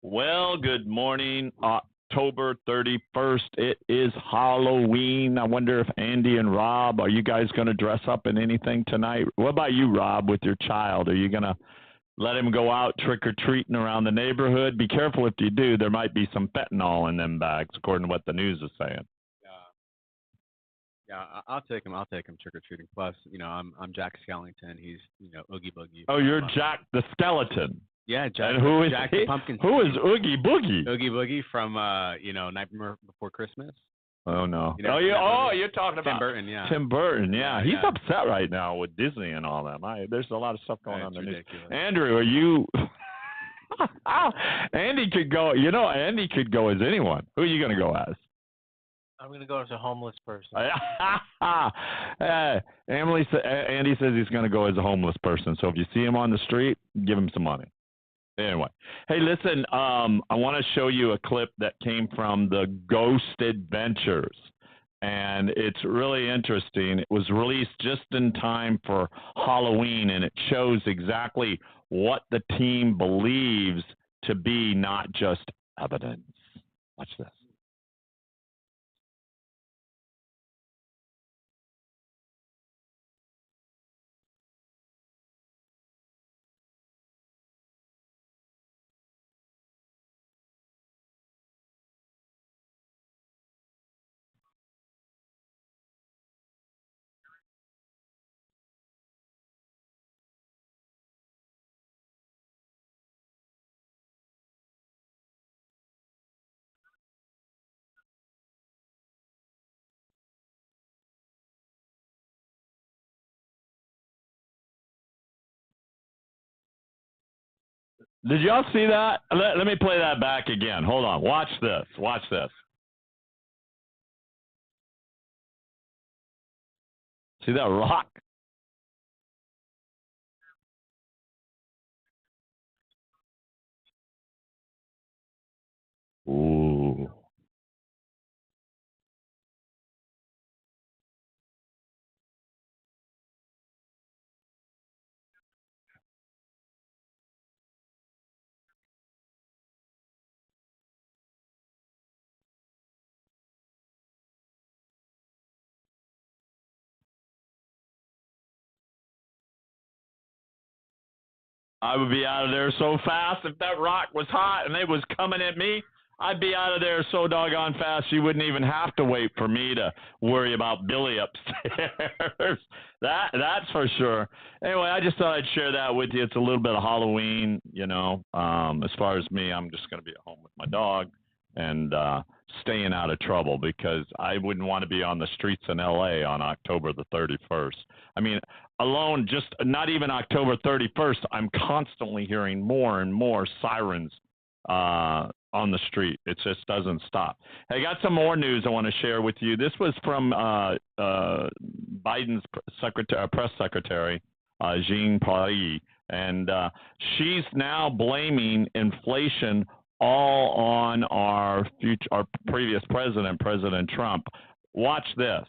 Well, good morning, October 31st. It is Halloween. I wonder if Andy and Rob, are you guys going to dress up in anything tonight? What about you, Rob, with your child? Are you going to let him go out trick-or-treating around the neighborhood? Be careful if you do. There might be some fentanyl in them bags, according to what the news is saying. I'll take him. I'll take him trick or treating. Plus, I'm Jack Skellington. He's, Oogie Boogie. Oh, you're Jack the Skeleton. Yeah, Jack. And who is Jack he? the Pumpkin. Who is Oogie Boogie? Oogie Boogie from Nightmare Before Christmas. Oh no! You're talking about Tim Burton. Yeah. Tim Burton. Yeah, he's yeah. upset right now with Disney and all that. There's a lot of stuff going on in the news. Ridiculous. Andrew, are you? Andy could go. Andy could go as anyone. Who are you going to go as? I'm going to go as a homeless person. Andy says he's going to go as a homeless person. So if you see him on the street, give him some money. Anyway, hey, listen, I want to show you a clip that came from the Ghost Adventures, and it's really interesting. It was released just in time for Halloween, and it shows exactly what the team believes to be not just evidence. Watch this. Did y'all see that? Let me play that back again. Hold on. Watch this. Watch this. See that rock? Ooh. I would be out of there so fast. If that rock was hot and it was coming at me, I'd be out of there so doggone fast you wouldn't even have to wait for me to worry about Billy upstairs. That's for sure. Anyway, I just thought I'd share that with you. It's a little bit of Halloween, As far as me, I'm just going to be at home with my dog and staying out of trouble because I wouldn't want to be on the streets in L.A. on October the 31st. I mean, alone, just not even October 31st, I'm constantly hearing more and more sirens on the street. It just doesn't stop. Hey, I got some more news I want to share with you. This was from Biden's press secretary, Jean Pierre, and she's now blaming inflation all on our previous president, President Trump. Watch this.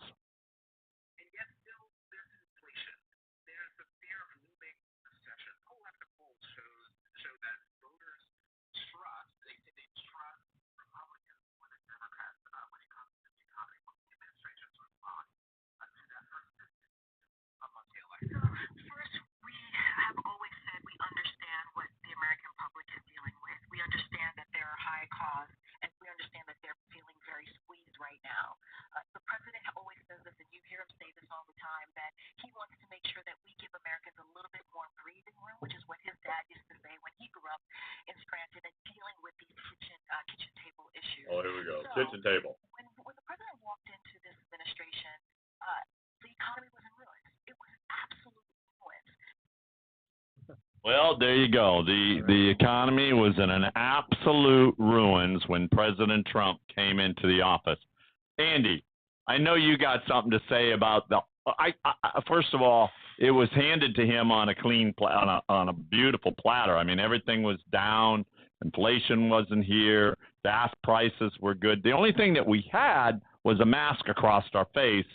First, we have always said we understand what the American public is dealing with. We understand that there are high costs, and we understand that they're feeling very squeezed right now. The president always says this, and you hear him say this all the time, that he wants to make sure that we give Americans a little bit more breathing room, which is what his dad used to say when he grew up in Scranton and dealing with these kitchen table issues. Oh, here we go. So, kitchen table. When the president walked into this administration, the economy was in ruins. It was absolutely ruins. Well, there you go. The economy was in an absolute ruins when President Trump came into the office. Andy, I know you got something to say about first of all, it was handed to him on a clean on a beautiful platter. I mean, everything was down. Inflation wasn't here. Gas prices were good. The only thing that we had was a mask across our face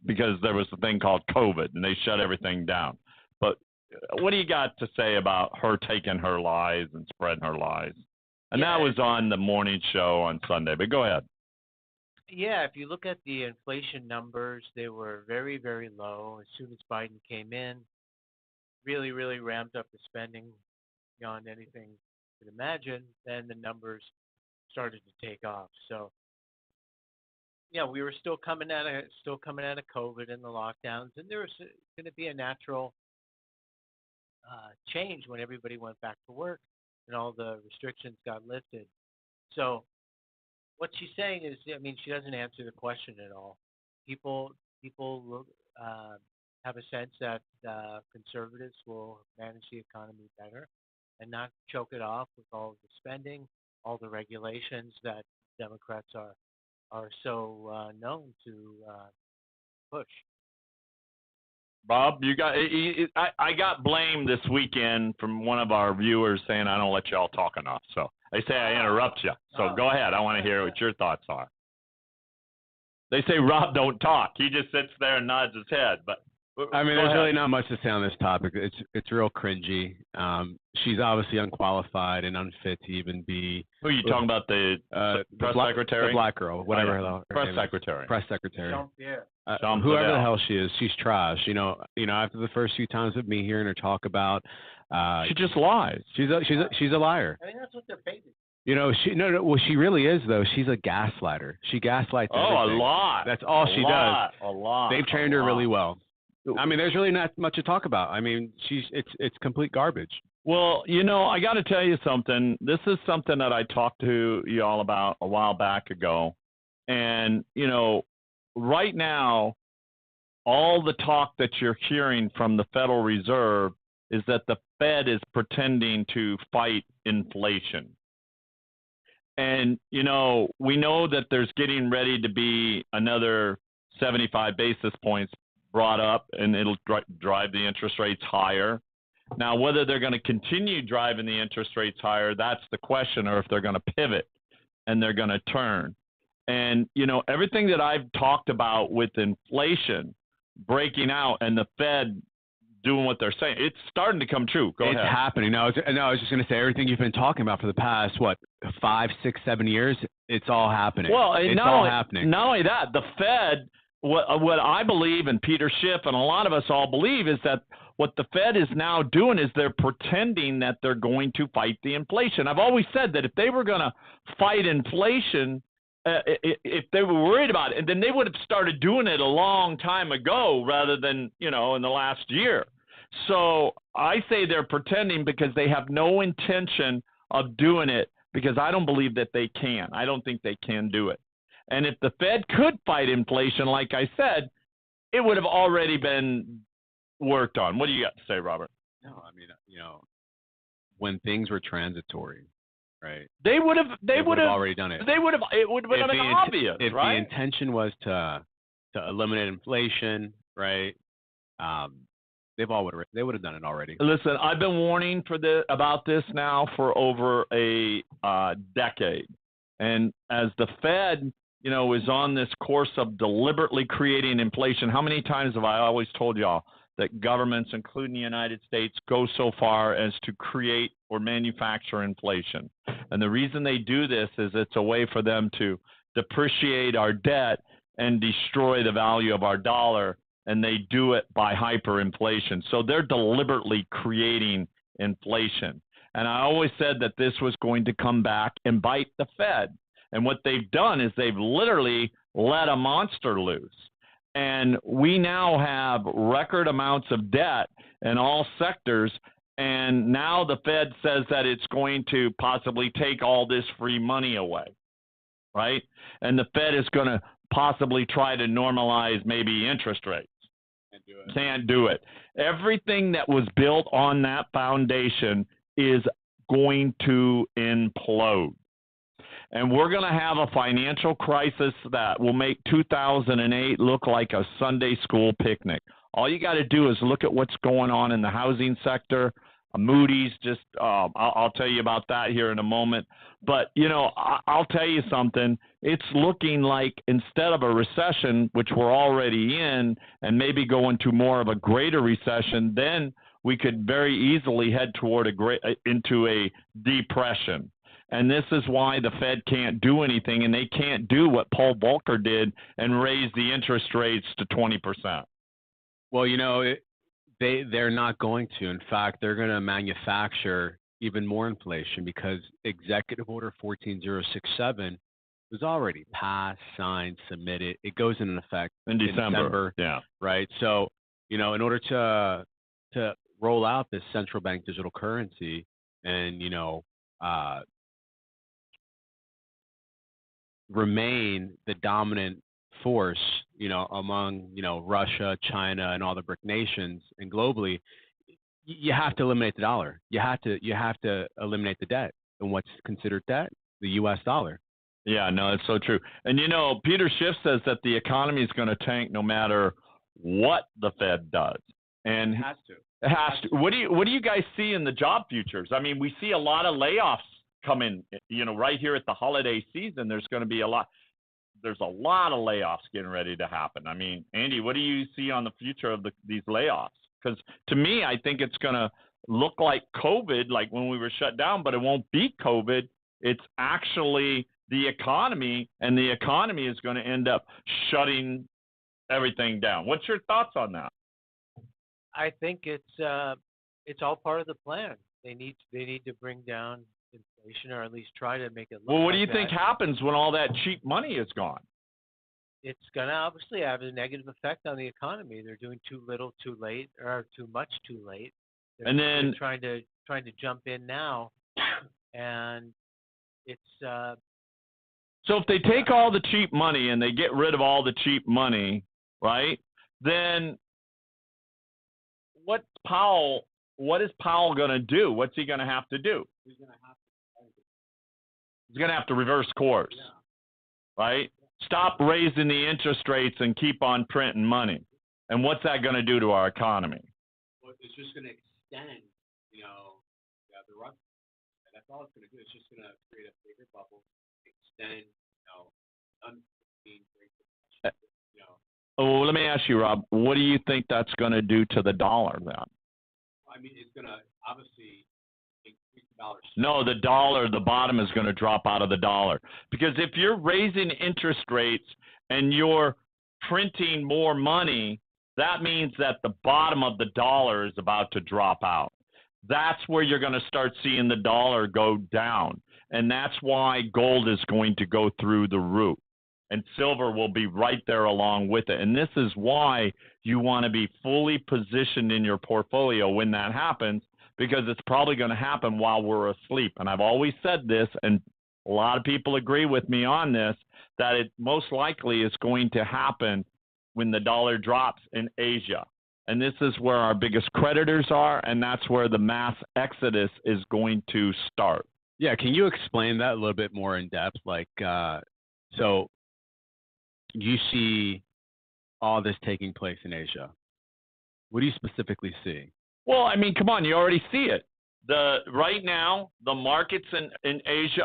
because there was a thing called COVID, and they shut everything down. But what do you got to say about her taking her lies and spreading her lies? And that was on the morning show on Sunday. But go ahead. Yeah, if you look at the inflation numbers, they were very, very low. As soon as Biden came in, really, really ramped up the spending beyond anything you could imagine. Then the numbers started to take off. So yeah, we were still coming out of COVID and the lockdowns, and there was going to be a natural change when everybody went back to work and all the restrictions got lifted. So what she's saying is, I mean, she doesn't answer the question at all. People have a sense that conservatives will manage the economy better and not choke it off with all of the spending, all the regulations that Democrats are so known to push. Bob, I got blamed this weekend from one of our viewers saying I don't let y'all talk enough. So they say I interrupt you. So go ahead. I want to hear what your thoughts are. They say Rob don't talk. He just sits there and nods his head. But I mean, there's really not much to say on this topic. It's real cringy. She's obviously unqualified and unfit to even be. Who are you talking about? The press secretary? The black girl, whatever her press name secretary. Is. Press secretary. Yeah. Whoever the hell she is, she's trash. You know. After the first few times of me hearing her talk about, she just lies. She's a liar. I mean, that's what they're paid. Well, she really is though. She's a gaslighter. She gaslights everything. A lot. That's all she does. A lot. They've trained her really well. I mean, there's really not much to talk about. I mean, it's complete garbage. Well, I got to tell you something. This is something that I talked to you all about a while back ago. And, right now, all the talk that you're hearing from the Federal Reserve is that the Fed is pretending to fight inflation. And, we know that there's getting ready to be another 75 basis points brought up, and it'll drive the interest rates higher. Now, whether they're going to continue driving the interest rates higher, that's the question, or if they're going to pivot and they're going to turn. And, everything that I've talked about with inflation breaking out and the Fed doing what they're saying, it's starting to come true. Go ahead. It's happening. No, I was just going to say everything you've been talking about for the past, 5, 6, 7 years, it's all happening. Well, it's all happening. Not only that, the Fed, what I believe, and Peter Schiff and a lot of us all believe, is that what the Fed is now doing is they're pretending that they're going to fight the inflation. I've always said that if they were going to fight inflation, if they were worried about it, then they would have started doing it a long time ago rather than, in the last year. So I say they're pretending because they have no intention of doing it, because I don't believe that they can. I don't think they can do it. And if the Fed could fight inflation, like I said, it would have already been worked on. What do you got to say, Robert? No, I mean, when things were transitory, right? They would have already done it. It would have been obvious, if right? If the intention was to eliminate inflation, right? They would have done it already. Listen, I've been warning about this now for over a decade, and as the Fed, is on this course of deliberately creating inflation. How many times have I always told y'all that governments, including the United States, go so far as to create or manufacture inflation? And the reason they do this is it's a way for them to depreciate our debt and destroy the value of our dollar, and they do it by hyperinflation. So they're deliberately creating inflation. And I always said that this was going to come back and bite the Fed. And what they've done is they've literally let a monster loose. And we now have record amounts of debt in all sectors. And now the Fed says that it's going to possibly take all this free money away, right? And the Fed is going to possibly try to normalize maybe interest rates. Can't do it. Everything that was built on that foundation is going to implode. And we're going to have a financial crisis that will make 2008 look like a Sunday school picnic. All you got to do is look at what's going on in the housing sector. Moody's just, I'll tell you about that here in a moment. But, I'll tell you something. It's looking like instead of a recession, which we're already in, and maybe go into more of a greater recession, then we could very easily head toward into a depression. And this is why the Fed can't do anything, and they can't do what Paul Volcker did and raise the interest rates to 20%. Well, they're not going to. In fact, they're going to manufacture even more inflation because Executive Order 14067 was already passed, signed, submitted. It goes into effect in December. Yeah. Right. So, in order to roll out this central bank digital currency and, remain the dominant force, among, Russia, China, and all the BRIC nations and globally, you have to eliminate the dollar. You have to eliminate the debt. And what's considered debt? The U.S. dollar. Yeah, no, it's so true. And Peter Schiff says that the economy is going to tank no matter what the Fed does. And it has to. It has to. What do you guys see in the job futures? I mean, we see a lot of layoffs coming. Right here at the holiday season, there's going to be a lot. There's a lot of layoffs getting ready to happen. I mean, Andy, what do you see on the future of these layoffs? Because to me, I think it's going to look like COVID, like when we were shut down, but it won't be COVID. It's actually the economy, and the economy is going to end up shutting everything down. What's your thoughts on that? I think it's all part of the plan. They need to bring down inflation, or at least try to make it look. Well, what do you that. think happens when all that cheap money is gone? It's going to obviously have a negative effect on the economy. They're doing too little, too late, or too much, too late. They're trying to jump in now, and it's. So if they take all the cheap money and they get rid of all the cheap money, right? Then what is Powell going to do? What's he going to have to do? He's going to have to reverse course, right? Stop raising the interest rates and keep on printing money. And what's that going to do to our economy? Well, it's just going to extend, the run. And that's all it's going to do. It's just going to create a bigger bubble, extend, Oh, let me ask you, Rob, what do you think that's going to do to the dollar then? I mean, it's going to obviously increase the dollar. No, the dollar, the bottom is going to drop out of the dollar. Because if you're raising interest rates and you're printing more money, that means that the bottom of the dollar is about to drop out. That's where you're going to start seeing the dollar go down. And that's why gold is going to go through the roof. And silver will be right there along with it. And this is why you want to be fully positioned in your portfolio when that happens, because it's probably going to happen while we're asleep. And I've always said this, and a lot of people agree with me on this, that it most likely is going to happen when the dollar drops in Asia. And this is where our biggest creditors are, and that's where the mass exodus is going to start. Yeah, can you explain that a little bit more in depth? Like, so you see all this taking place in Asia. What do you specifically see? Well, I mean, come on, you already see it. Right now, the markets in Asia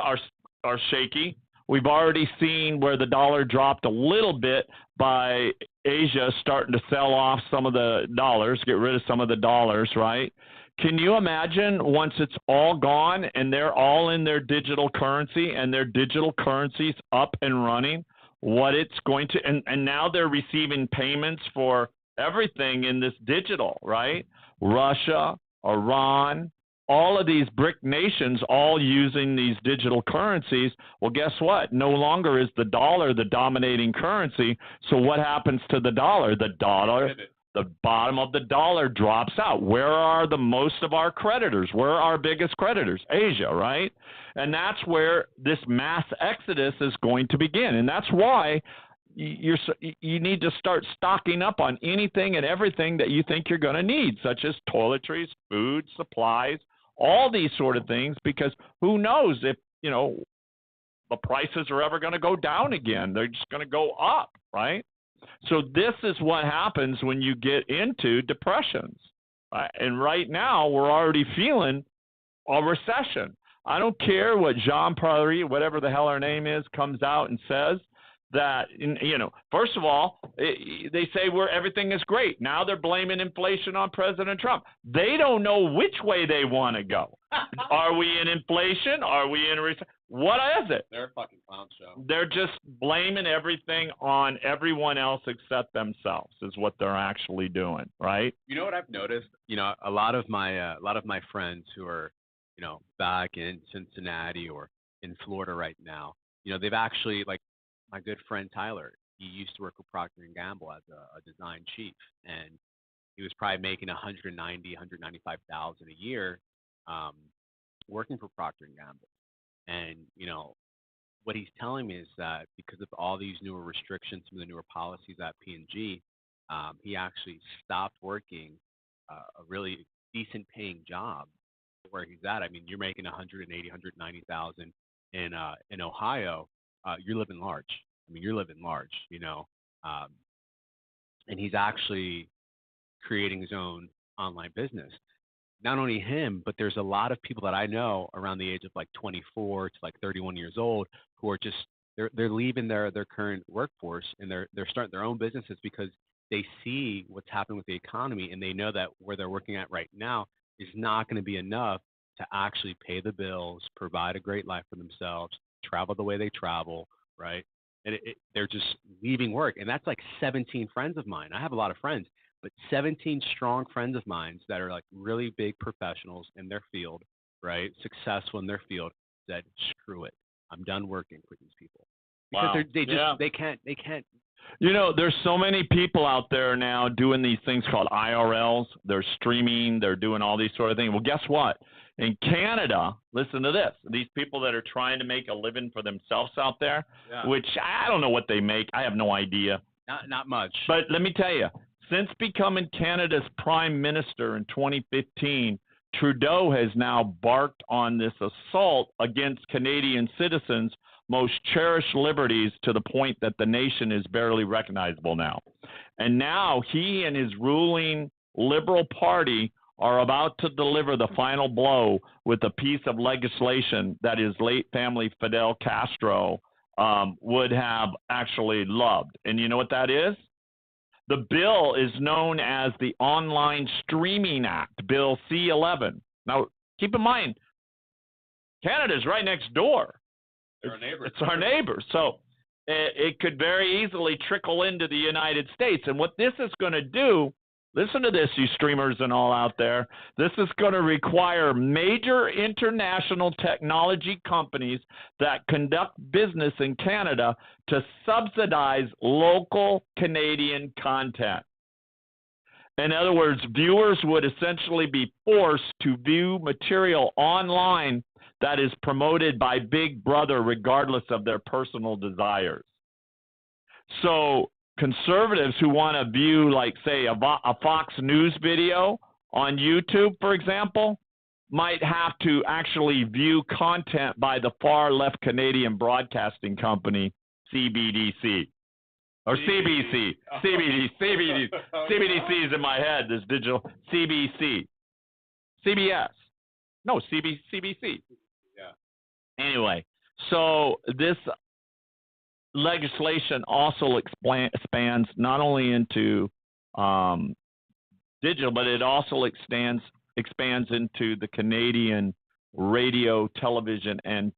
are shaky. We've already seen where the dollar dropped a little bit by Asia starting to sell off some of the dollars, get rid of some of the dollars, right? Can you imagine once it's all gone and they're all in their digital currency and their digital currency's up and running, what it's going to, and now they're receiving payments for everything in this digital, right? Russia, Iran, all of these BRIC nations all using these digital currencies. Well, guess what? No longer is the dollar the dominating currency. So what happens to the dollar? The bottom of the dollar drops out. Where are the most of our creditors? Where are our biggest creditors? Asia, right? And that's where this mass exodus is going to begin. And that's why you need to start stocking up on anything and everything that you think you're going to need, such as toiletries, food, supplies, all these sort of things, because who knows if, the prices are ever going to go down again. They're just going to go up, right? So this is what happens when you get into depressions. Right? And right now, we're already feeling a recession. I don't care what Jean Paris, whatever the hell her name is, comes out and says. that, first of all, they say everything is great. Now they're blaming inflation on President Trump. They don't know which way they want to go. Are we in inflation? Are we in recession? What is it? They're a fucking clown show. They're just blaming everything on everyone else except themselves is what they're actually doing, right? You know what I've noticed? A lot of my friends who are, back in Cincinnati or in Florida right now, they've actually, like my good friend Tyler, he used to work with Procter and Gamble as a design chief, and he was probably making 195,000 a year, working for Procter and Gamble. And what he's telling me is that because of all these newer restrictions, some of the newer policies at P&G, he actually stopped working a really decent paying job where he's at. I mean, you're making 180, 190,000 in Ohio. You're living large. I mean, you're living large, and he's actually creating his own online business. Not only him, but there's a lot of people that I know around the age of like 24 to like 31 years old who are just they're leaving their current workforce and they're starting their own businesses because they see what's happening with the economy and they know that where they're working at right now is not going to be enough to actually pay the bills, provide a great life for themselves, travel the way they travel, right? And they're just leaving work. And that's like 17 friends of mine. I have a lot of friends, but 17 strong friends of mine that are like really big professionals in their field, right? Successful in their field, said, screw it. I'm done working for these people. Because Wow. they can't. There's so many people out there now doing these things called IRLs. They're streaming. They're doing all these sort of things. Well, guess what? In Canada, listen to this. These people that are trying to make a living for themselves out there, which I don't know what they make. I have no idea. Not much. But let me tell you, since becoming Canada's prime minister in 2015, Trudeau has now barked on this assault against Canadian citizens' most cherished liberties to the point that the nation is barely recognizable now. And now he and his ruling Liberal Party are about to deliver the final blow with a piece of legislation that his late family Fidel Castro would have actually loved. And you know what that is? The bill is known as the Online Streaming Act, Bill C-11. Now, keep in mind, Canada's right next door. It's our neighbors. So it could very easily trickle into the United States. And what this is going to do, listen to this, you streamers and all out there, this is going to require major international technology companies that conduct business in Canada to subsidize local Canadian content. In other words, viewers would essentially be forced to view material online that is promoted by Big Brother regardless of their personal desires. So conservatives who want to view, like, say, a Fox News video on YouTube, for example, might have to actually view content by the far left Canadian broadcasting company, CBDC. Or CBC. CBDC is in my head, this digital. CBC. CBS. No, CBC. Yeah. Anyway, so this legislation also expands not only into digital, but it also expands into the Canadian Radio, Television, and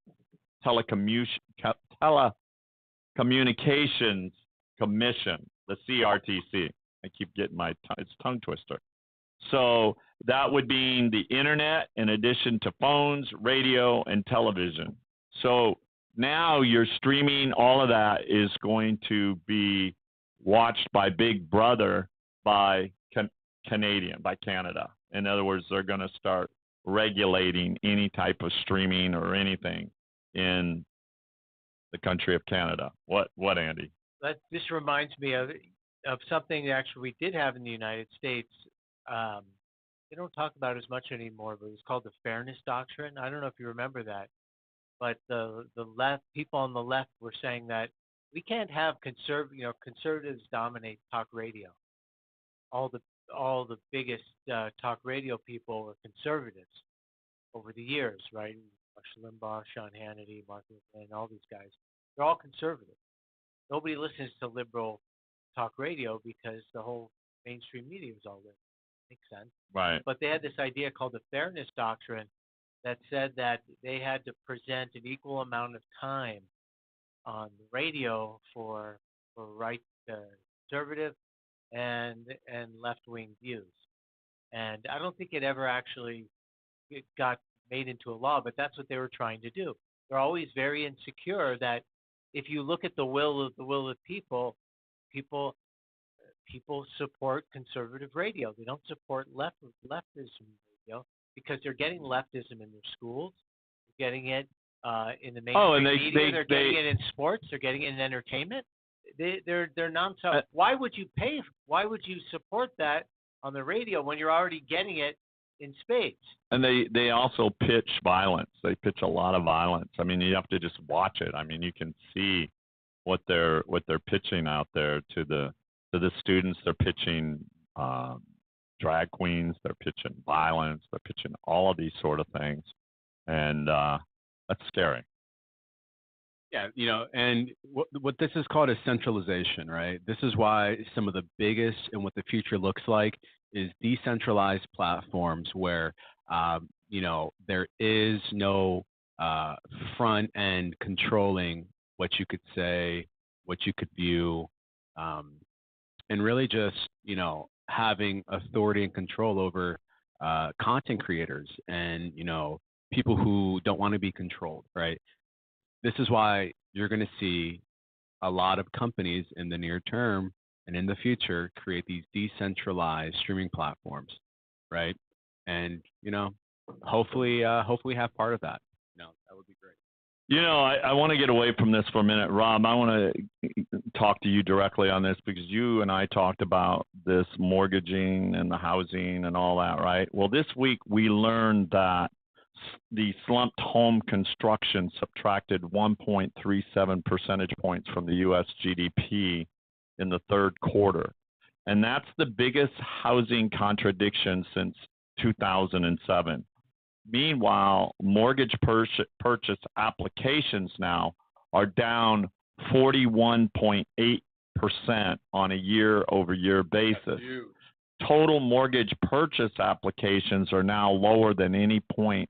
Telecommunications Commission, the CRTC. I keep getting it's tongue twister. So that would mean the internet in addition to phones, radio, and television. So now your streaming, all of that is going to be watched by Big Brother by Canada. In other words, they're going to start regulating any type of streaming or anything in the country of Canada. What, Andy? This reminds me of something actually we did have in the United States. They don't talk about it as much anymore, but it was called the Fairness Doctrine. I don't know if you remember that, but the left, people on the left were saying that we can't have conservatives dominate talk radio. All the biggest talk radio people were conservatives over the years, right? Rush Limbaugh, Sean Hannity, Mark Levin, all these guys. They're all conservative. nobody listens to liberal talk radio because the whole mainstream media was all liberal. Makes sense. Right. But they had this idea called the fairness doctrine that said that they had to present an equal amount of time on the radio for right conservative and left wing views. And I don't think it ever actually it got made into a law, but that's what they were trying to do. They're always very insecure that if you look at the will of people people support conservative radio. They don't support leftism radio because they're getting leftism in their schools, they're getting it in the Oh, mainstream and media, they're getting it in sports, they're getting it in entertainment. They're nonstop. Why would you pay? Why would you support that on the radio when you're already getting it in spades? and they also pitch violence. They pitch a lot of violence. I mean, you have to just watch it. I mean, you can see what they're pitching out there to the students. They're pitching drag queens. They're pitching violence. They're pitching all of these sort of things, and that's scary. Yeah, and what this is called is centralization, right? This is why some of the biggest and what the future looks like is decentralized platforms where, there is no front end controlling what you could say, what you could view, and really just, having authority and control over content creators and, people who don't want to be controlled, right? This is why you're going to see a lot of companies in the near term and in the future create these decentralized streaming platforms, right? And hopefully have part of that. That would be great. I want to get away from this for a minute, Rob. I want to talk to you directly on this because you and I talked about this mortgaging and the housing and all that, right? Well, this week we learned that the slumped home construction subtracted 1.37 percentage points from the U.S. GDP in the third quarter. And that's the biggest housing contradiction since 2007. Meanwhile, mortgage purchase applications now are down 41.8% on a year-over-year basis. Total mortgage purchase applications are now lower than any point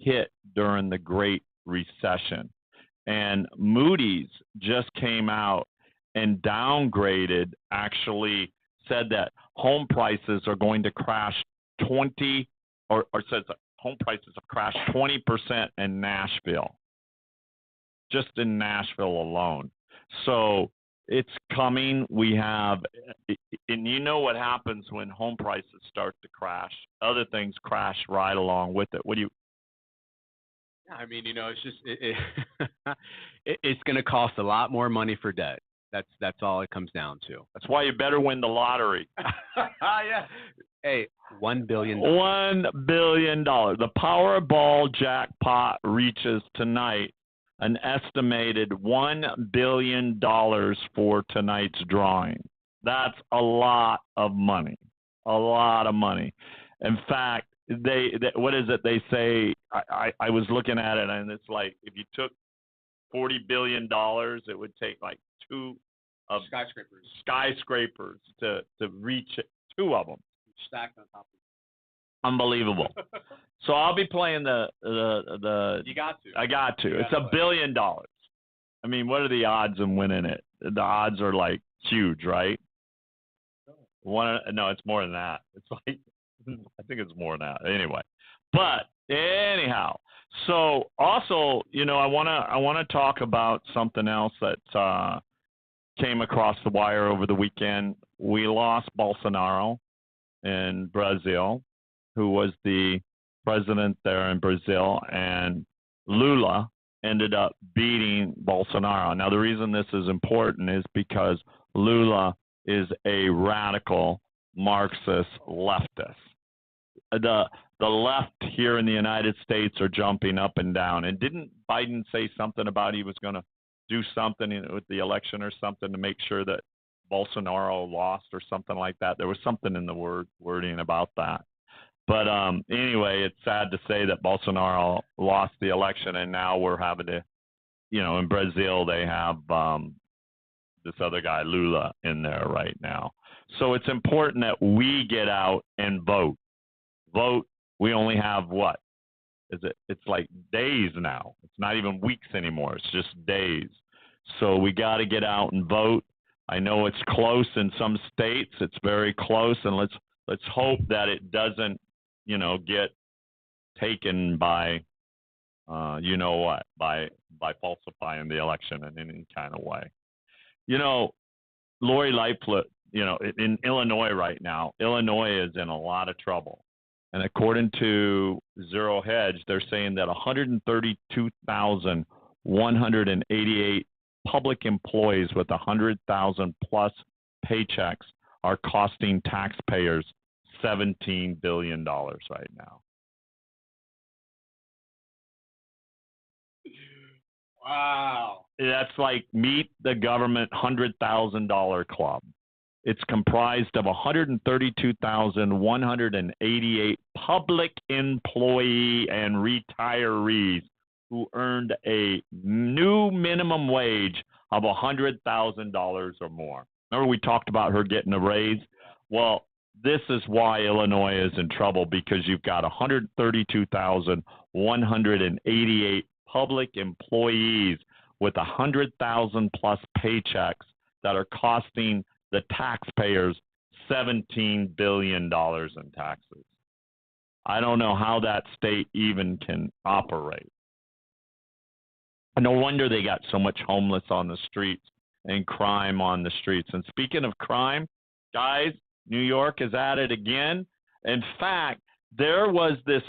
hit during the Great Recession. And Moody's just came out and downgraded, actually said that home prices are going to crash 20, or says that home prices have crashed 20% in Nashville, just in Nashville alone. So it's coming. We have, and you know what happens when home prices start to crash. Other things crash right along with it. What do you? Yeah, I mean, it's just it's going to cost a lot more money for debt. That's all it comes down to. That's why you better win the lottery. Yeah. Hey, $1 billion. $1 billion. The Powerball jackpot reaches tonight an estimated $1 billion for tonight's drawing. That's a lot of money. A lot of money. In fact, they what is it they say? I was looking at it, and it's like if you took $40 billion, it would take like two of skyscrapers to reach it, two of them stacked on top of each other. Unbelievable. So I'll be playing the. You got to. I got to. It's $1 billion. I mean, what are the odds of winning it? The odds are like huge, right? No, it's more than that. It's like I think it's more than that. Anyway, but anyhow, so also, I wanna talk about something else that came across the wire over the weekend. We lost Bolsonaro in Brazil, who was the president there in Brazil, and Lula ended up beating Bolsonaro. Now, the reason this is important is because Lula is a radical Marxist leftist. The left here in the United States are jumping up and down. And didn't Biden say something about he was going to do something with the election or something to make sure that Bolsonaro lost or something like that? There was something in the wording about that. But anyway, it's sad to say that Bolsonaro lost the election, and now we're having to, in Brazil they have this other guy Lula in there right now. So it's important that we get out and vote. Vote. We only have what? Is it? It's like days now. It's not even weeks anymore. It's just days. So we got to get out and vote. I know it's close in some states. It's very close, and let's hope that it doesn't, get taken by, by falsifying the election in any kind of way. Lori Lightfoot, in Illinois right now, Illinois is in a lot of trouble. And according to Zero Hedge, they're saying that 132,188 public employees with 100,000 plus paychecks are costing taxpayers $17 billion right now. Wow. That's like meet the government $100,000 club. It's comprised of 132,188 public employee and retirees who earned a new minimum wage of $100,000 or more. Remember we talked about her getting a raise? Well, this is why Illinois is in trouble, because you've got 132,188 public employees with 100,000 plus paychecks that are costing the taxpayers $17 billion in taxes. I don't know how that state even can operate. No wonder they got so much homeless on the streets and crime on the streets. And speaking of crime, guys, New York is at it again. In fact, there was this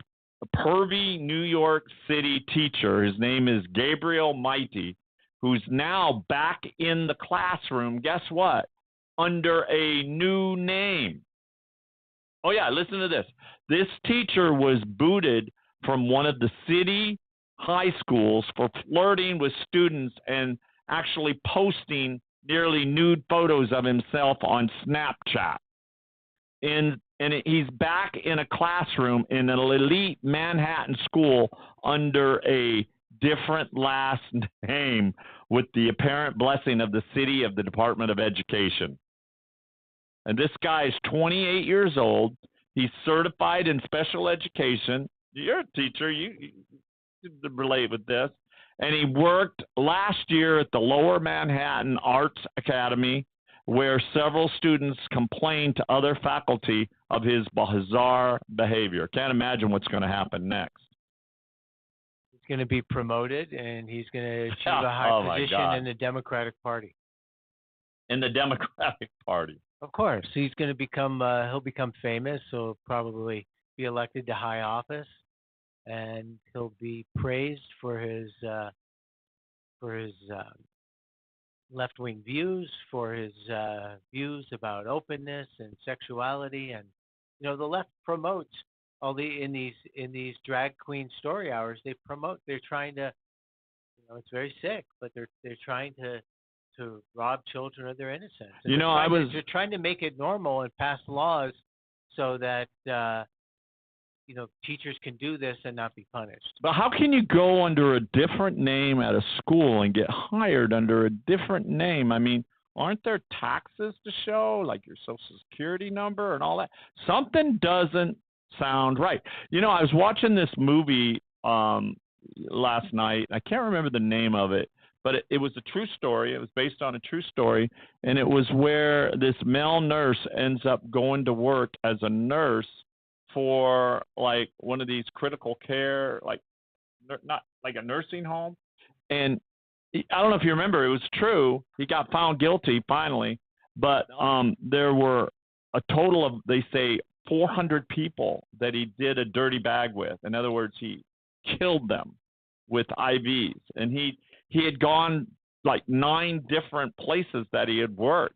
pervy New York City teacher. His name is Gabriel Mighty, who's now back in the classroom. Guess what? Under a new name. Oh, yeah, listen to this. This teacher was booted from one of the city high schools for flirting with students and actually posting nearly nude photos of himself on Snapchat. And he's back in a classroom in an elite Manhattan school under a different last name with the apparent blessing of the city of the Department of Education. And this guy is 28 years old. He's certified in special education. You're a teacher. You relate with this. And he worked last year at the Lower Manhattan Arts Academy, where several students complained to other faculty of his bizarre behavior. Can't imagine what's going to happen next. He's going to be promoted, and he's going to achieve a high position in the Democratic Party. In the Democratic Party. Of course. He's going to become, he'll become famous. He'll probably be elected to high office, and he'll be praised for his left-wing views, for his views about openness and sexuality, and the left promotes in these drag queen story hours. They're trying to, it's very sick, but they're trying to rob children of their innocence. And they're trying to make it normal and pass laws so that teachers can do this and not be punished. But how can you go under a different name at a school and get hired under a different name? I mean, aren't there taxes to show, like your Social Security number and all that? Something doesn't sound right. I was watching this movie last night. I can't remember the name of it, but it was a true story. It was based on a true story, and it was where this male nurse ends up going to work as a nurse for like one of these critical care, like not like a nursing home. And I don't know if you remember, it was true. He got found guilty finally, but there were a total of, they say, 400 people that he did a dirty bag with. In other words, he killed them with IVs, and he had gone like 9 different places that he had worked.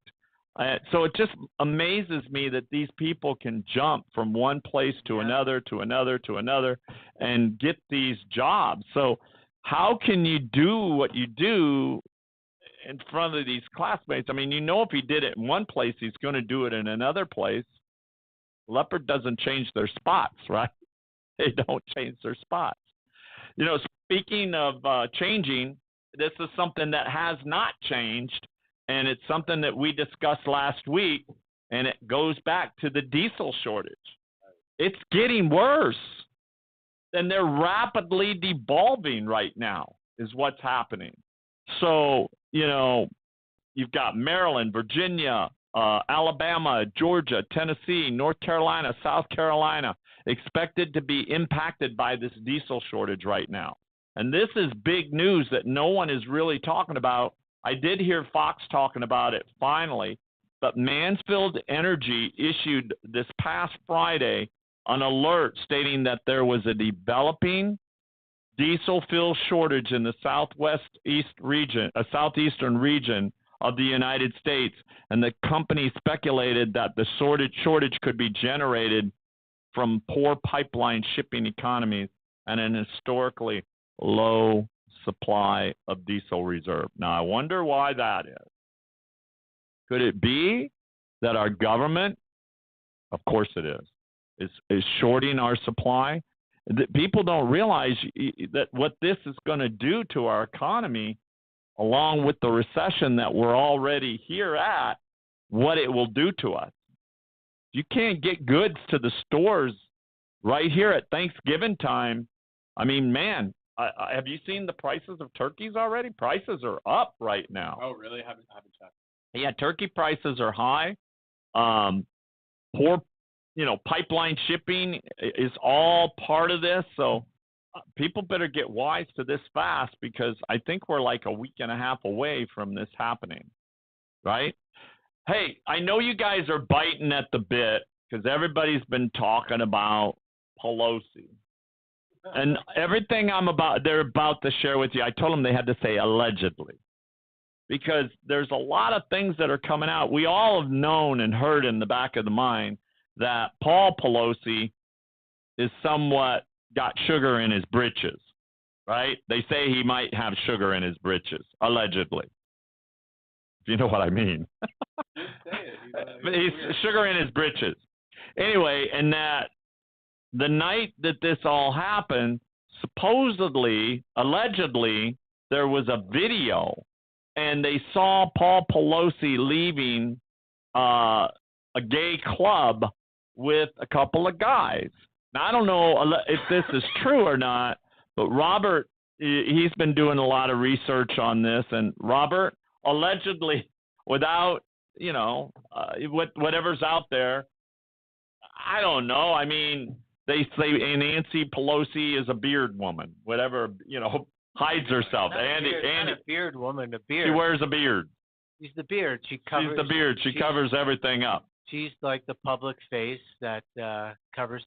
So it just amazes me that these people can jump from one place to another, to another, to another, and get these jobs. So how can you do what you do in front of these classmates? I mean, if he did it in one place, he's going to do it in another place. Leopard doesn't change their spots, right? They don't change their spots. Speaking of changing, this is something that has not changed, and it's something that we discussed last week, and it goes back to the diesel shortage. It's getting worse, and they're rapidly devolving right now is what's happening. So, you've got Maryland, Virginia, Alabama, Georgia, Tennessee, North Carolina, South Carolina expected to be impacted by this diesel shortage right now. And this is big news that no one is really talking about. I did hear Fox talking about it finally, but Mansfield Energy issued this past Friday an alert stating that there was a developing diesel fuel shortage in the southeastern region of the United States, and the company speculated that the shortage could be generated from poor pipeline shipping economies and an historically low supply of diesel reserve. Now, I wonder why that is. Could it be that our government, of course it is shorting our supply? People don't realize that what this is going to do to our economy, along with the recession that we're already here at, what it will do to us. You can't get goods to the stores right here at Thanksgiving time. I mean, man, have you seen the prices of turkeys already? Prices are up right now. Oh, really? I haven't checked. Yeah, turkey prices are high. Poor, pipeline shipping is all part of this. So people better get wise to this fast, because I think we're like a week and a half away from this happening, right? Hey, I know you guys are biting at the bit because everybody's been talking about Pelosi. And everything they're about to share with you, I told them they had to say allegedly, because there's a lot of things that are coming out. We all have known and heard in the back of the mind that Paul Pelosi is somewhat got sugar in his britches, right? They say he might have sugar in his britches, allegedly. If you know what I mean. He's sugar in his britches. Anyway, and that the night that this all happened, supposedly, allegedly, there was a video, and they saw Paul Pelosi leaving a gay club with a couple of guys. Now, I don't know if this is true or not, but Robert, he's been doing a lot of research on this, and Robert, allegedly, without, whatever's out there, I don't know. I mean, they say Nancy Pelosi is a beard woman, whatever, hides herself. Not a beard woman, a beard. She wears a beard. She's the beard. She's the beard. She covers everything up. She's like the public face that covers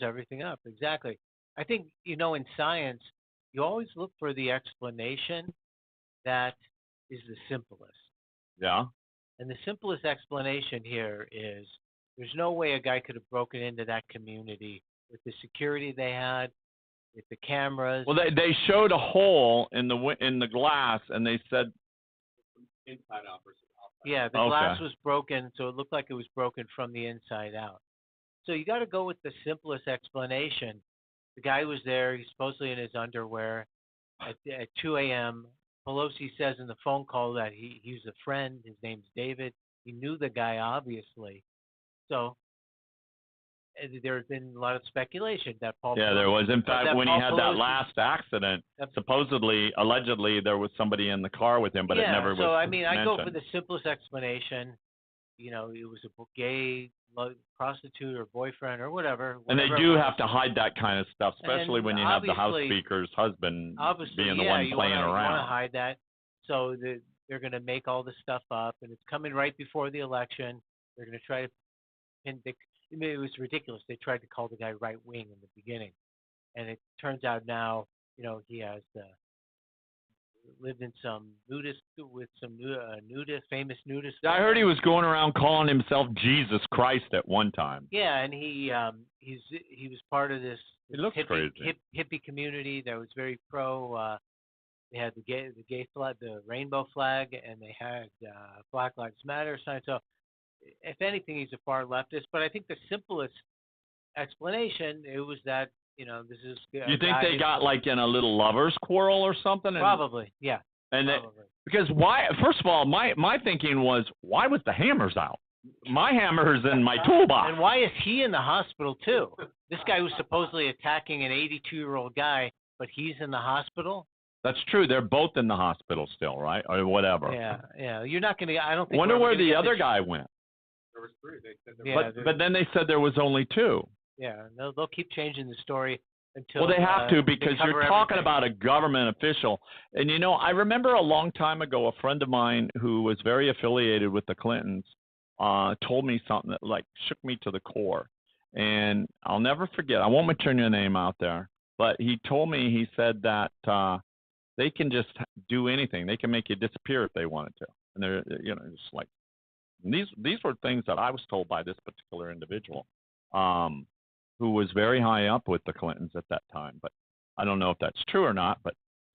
everything up. Exactly. I think, in science, you always look for the explanation that is the simplest. Yeah. And the simplest explanation here is there's no way a guy could have broken into that community with the security they had, with the cameras. Well, they showed a hole in the glass, and they said inside out versus outside. Yeah, the glass was broken, so it looked like it was broken from the inside out. So you got to go with the simplest explanation. The guy was there. He's supposedly in his underwear at 2 a.m. Pelosi says in the phone call that he's a friend. His name's David. He knew the guy, obviously. So there's been a lot of speculation that Paul. Yeah, there was. In fact, when he had that last accident, supposedly, allegedly, there was somebody in the car with him, but it never was. So I mean, mentioned. I go for the simplest explanation. It was a gay prostitute or boyfriend or whatever. And they do have to hide that kind of stuff, especially when you have the House Speaker's husband being the one playing around. You want to hide that. So they're going to make all this stuff up, and it's coming right before the election. They're going to try to pin it was ridiculous. They tried to call the guy right wing in the beginning, and it turns out now, he has lived in some famous nudist. I heard he was going around calling himself Jesus Christ at one time. Yeah, and he was part of this hippie community that was very pro. They had the gay flag, the rainbow flag, and they had Black Lives Matter sign. So, if anything, he's a far leftist. But I think the simplest explanation was that this is. You think they got like in a little lovers' quarrel or something? Probably, yeah. And that, Probably. because why? First of all, my thinking was, why was the hammers out? My hammer's in my toolbox. And why is he in the hospital too? This guy was supposedly attacking an 82-year-old guy, but he's in the hospital. That's true. They're both in the hospital still, right? Or whatever. Yeah. You're not gonna. I don't think. Wonder we're where gonna the get other this- guy went. There was 3. They said there Yeah, But then they said there was only 2. yeah. They'll keep changing the story until. Well, they have to, they because cover you're talking everything. about a government official. And, I remember a long time ago, a friend of mine who was very affiliated with the Clintons told me something that, like, shook me to the core. And I'll never forget. I won't mention your name out there. But he told me, he said that they can just do anything. They can make you disappear if they wanted to. And they're, just like, these were things that I was told by this particular individual. Who was very high up with the Clintons at that time. But I don't know if that's true or not, but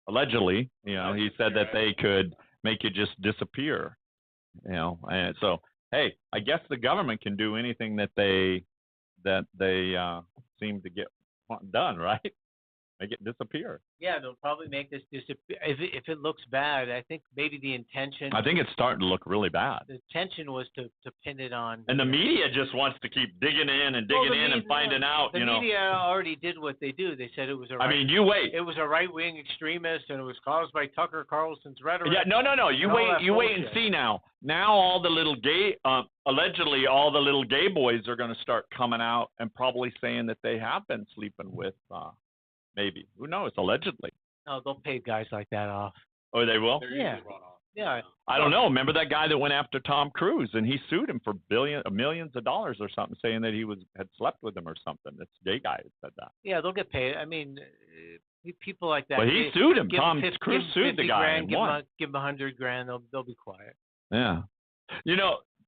allegedly, he said that they could make you just disappear, and so, hey, I guess the government can do anything that they seem to get done, right? Make it disappear. Yeah, they'll probably make this disappear. If it looks bad, I think maybe the intention. I think it's starting to look really bad. The intention was to pin it on. And the media just wants to keep digging in and digging in and finding out. The media already did what they do. They said it was a. I mean, you wait. It was a right-wing extremist, and it was caused by Tucker Carlson's rhetoric. Yeah, no. You wait and see now. Now all the little gay, allegedly all the little gay boys are going to start coming out and probably saying that they have been sleeping with. Maybe. Who knows? Allegedly. No, they'll pay guys like that off. Oh, they will? Yeah. Yeah. I don't know. Remember that guy that went after Tom Cruise and he sued him for millions of dollars or something, saying that he had slept with him or something. This gay guy that said that. Yeah, they'll get paid. I mean, people like that. Well, he sued him. Give Tom Cruise sued the guy grand, and won. Give him $100,000. They'll be quiet. Yeah.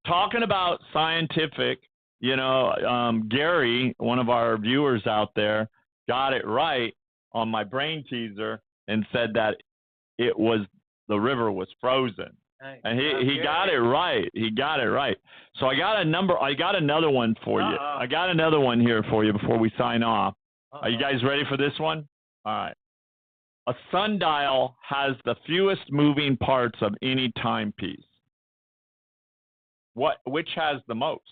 Talking about scientific, Gary, one of our viewers out there, got it right on my brain teaser and said that the river was frozen. Right. And he got it right. He got it right. So I got another one for you. I got another one here for you before we sign off. Are you guys ready for this one? All right. A sundial has the fewest moving parts of any timepiece. Which has the most?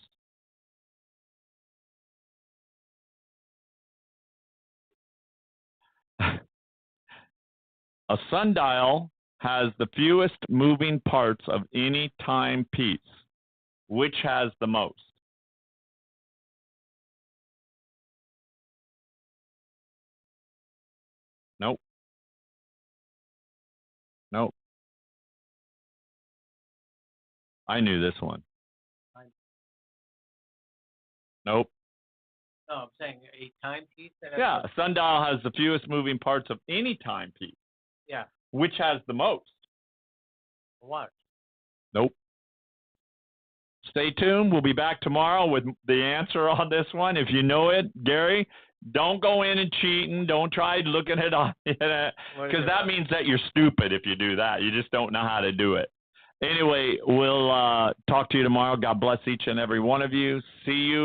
A sundial has the fewest moving parts of any timepiece. Which has the most? Nope. I knew this one. Nope. No, I'm saying a timepiece. Yeah, a sundial has the fewest moving parts of any timepiece. Yeah. Which has the most? What? Nope. Stay tuned. We'll be back tomorrow with the answer on this one. If you know it, Gary, don't go in and cheating. Don't try looking it on it, because that means that you're stupid if you do that. You just don't know how to do it. Anyway, we'll talk to you tomorrow. God bless each and every one of you. See you.